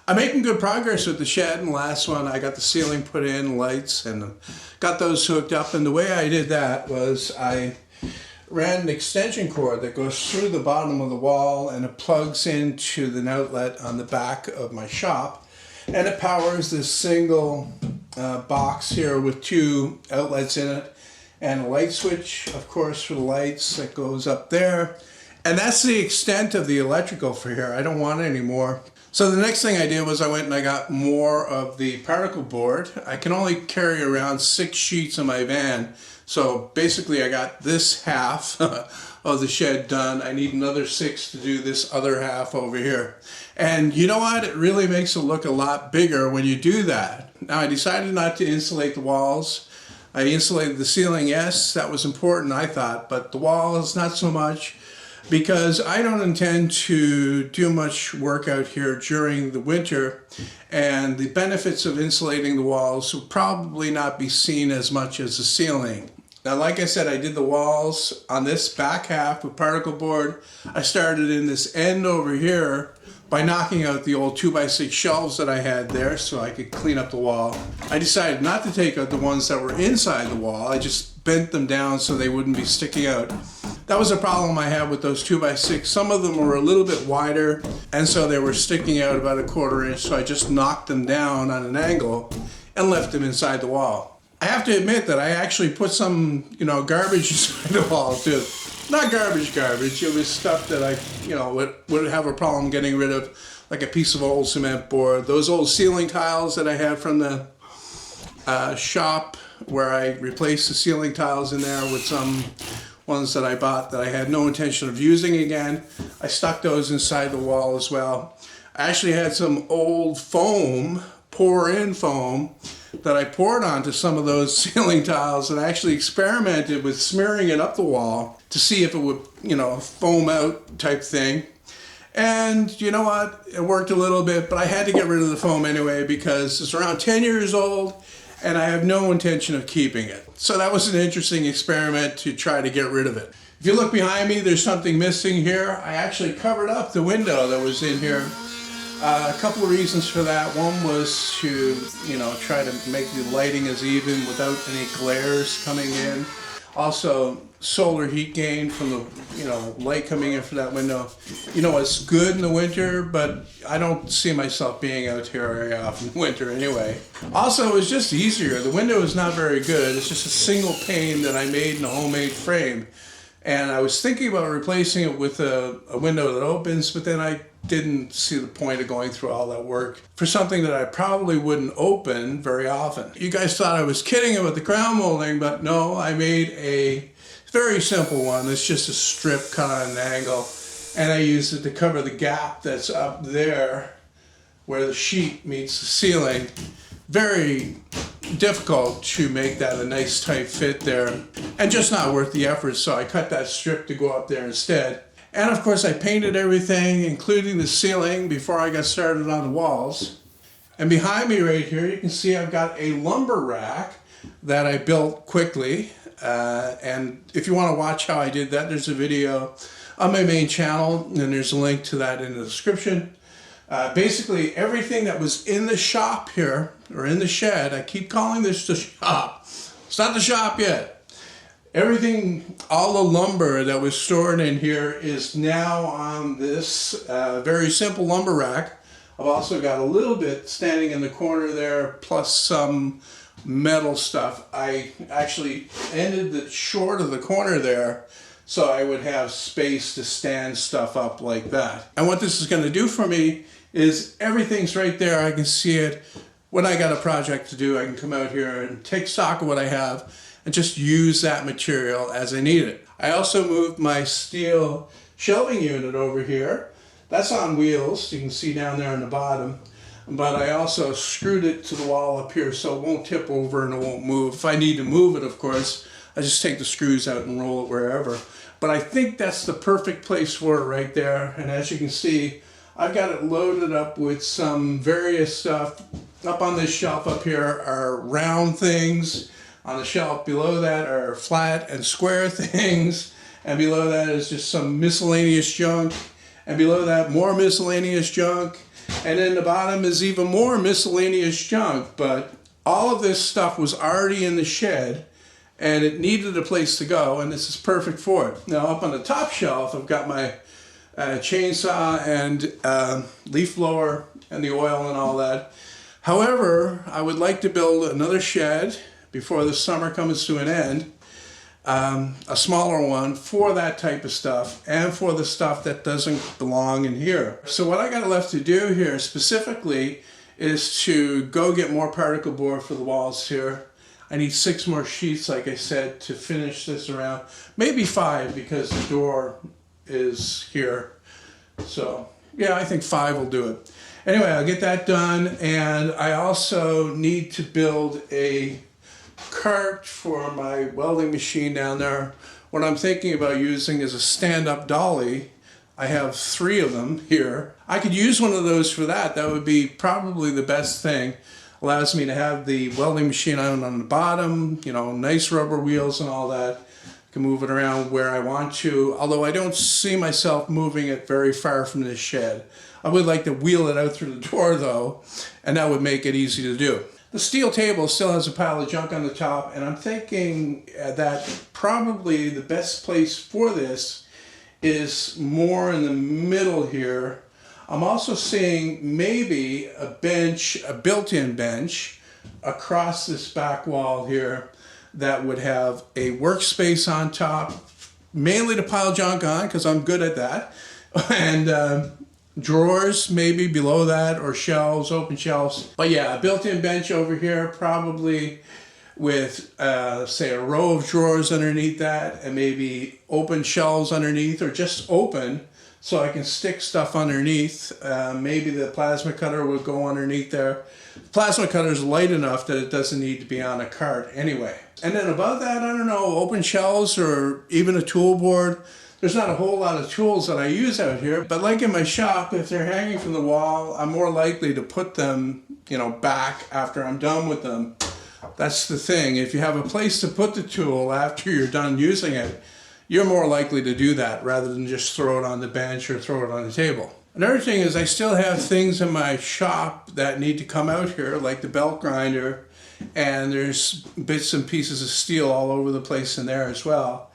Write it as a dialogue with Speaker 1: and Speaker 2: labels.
Speaker 1: I'm making good progress with the shed, and the last one I got the ceiling put in, lights, and got those hooked up. And the way I did that was I ran an extension cord that goes through the bottom of the wall and it plugs into the outlet on the back of my shop, and it powers this single box here with two outlets in it and a light switch, of course, for the lights that goes up there. And that's the extent of the electrical for here. I don't want it anymore. So the next thing I did was I went and I got more of the particle board. I can only carry around 6 sheets in my van. So basically I got this half of the shed done. I need another 6 to do this other half over here. And you know what? It really makes it look a lot bigger when you do that. Now I decided not to insulate the walls. I insulated the ceiling, yes, that was important I thought, but the walls not so much, because I don't intend to do much work out here during the winter, and the benefits of insulating the walls will probably not be seen as much as the ceiling. Now, like I said, I did the walls on this back half with particle board. I started in this end over here by knocking out the old 2x6 shelves that I had there so I could clean up the wall. I decided not to take out the ones that were inside the wall. I just bent them down so they wouldn't be sticking out. That was a problem I had with those 2x6. Some of them were a little bit wider, and so they were sticking out about a 1/4 inch, so I just knocked them down on an angle and left them inside the wall. I have to admit that I actually put some, garbage inside the wall too. Not garbage, it was stuff that I, would have a problem getting rid of, like a piece of old cement board. Those old ceiling tiles that I had from the shop, where I replaced the ceiling tiles in there with some ones that I bought that I had no intention of using again. I stuck those inside the wall as well. I actually had some old foam, pour-in foam, that I poured onto some of those ceiling tiles, and I actually experimented with smearing it up the wall to see if it would, foam out type thing. And you know what? It worked a little bit, but I had to get rid of the foam anyway because it's around 10 years old and I have no intention of keeping it. So that was an interesting experiment to try to get rid of it. If you look behind me, there's something missing here. I actually covered up the window that was in here. A couple of reasons for that. One was to, try to make the lighting as even without any glares coming in. Also, solar heat gain from the, light coming in from that window. It's good in the winter, but I don't see myself being out here very often in winter anyway. Also, it's just easier. The window is not very good. It's just a single pane that I made in a homemade frame. And I was thinking about replacing it with a window that opens, but then I didn't see the point of going through all that work for something that I probably wouldn't open very often. You guys thought I was kidding about the crown molding, but no, I made a very simple one. It's just a strip cut on an angle, and I used it to cover the gap that's up there where the sheet meets the ceiling. Very difficult to make that a nice tight fit there, and just not worth the effort, so I cut that strip to go up there instead. And of course I painted everything, including the ceiling, before I got started on the walls. And behind me right here, you can see I've got a lumber rack that I built quickly. And if you want to watch how I did that, there's a video on my main channel, and there's a link to that in the description. Basically, everything that was in the shop here, or in the shed, I keep calling this the shop. It's not the shop yet. Everything, all the lumber that was stored in here is now on this very simple lumber rack. I've also got a little bit standing in the corner there, plus some metal stuff. I actually ended the short of the corner there so I would have space to stand stuff up like that. And what this is going to do for me is everything's right there. I can see it. When I got a project to do, I can come out here and take stock of what I have and just use that material as I need it. I also moved my steel shelving unit over here. That's on wheels, you can see down there on the bottom. But I also screwed it to the wall up here so it won't tip over and it won't move. If I need to move it, of course, I just take the screws out and roll it wherever. But I think that's the perfect place for it right there. And as you can see, I've got it loaded up with some various stuff. Up on this shelf up here are round things. On the shelf below that are flat and square things. And below that is just some miscellaneous junk. And below that, more miscellaneous junk. And then the bottom is even more miscellaneous junk, but all of this stuff was already in the shed and it needed a place to go, and this is perfect for it. Now up on the top shelf, I've got my chainsaw and leaf blower and the oil and all that. However, I would like to build another shed before the summer comes to an end, a smaller one for that type of stuff and for the stuff that doesn't belong in here. So what I got left to do here specifically is to go get more particle board for the walls here. I need 6 more sheets, like I said, to finish this around. Maybe 5 because the door is here. So yeah, I think 5 will do it. Anyway, I'll get that done, and I also need to build a cart for my welding machine down there. What I'm thinking about using is a stand-up dolly. I have 3 of them here. I could use one of those for that. That would be probably the best thing. Allows me to have the welding machine on the bottom, you know, nice rubber wheels and all that. I can move it around where I want to, although I don't see myself moving it very far from this shed. I would like to wheel it out through the door though, and that would make it easy to do. The steel table still has a pile of junk on the top, and I'm thinking that probably the best place for this is more in the middle here. I'm also seeing maybe a bench, a built-in bench across this back wall here that would have a workspace on top, mainly to pile junk on because I'm good at that, and drawers maybe below that, or shelves, open shelves. But yeah, a built-in bench over here, probably with say a row of drawers underneath that, and maybe open shelves underneath, or just open so I can stick stuff underneath. Maybe the plasma cutter would go underneath there. The plasma cutter is light enough that it doesn't need to be on a cart anyway. And then above that, I don't know, open shelves or even a tool board. There's not a whole lot of tools that I use out here, but like in my shop, if they're hanging from the wall, I'm more likely to put them, you know, back after I'm done with them. That's the thing. If you have a place to put the tool after you're done using it, you're more likely to do that rather than just throw it on the bench or throw it on the table. Another thing is I still have things in my shop that need to come out here, like the belt grinder, and there's bits and pieces of steel all over the place in there as well.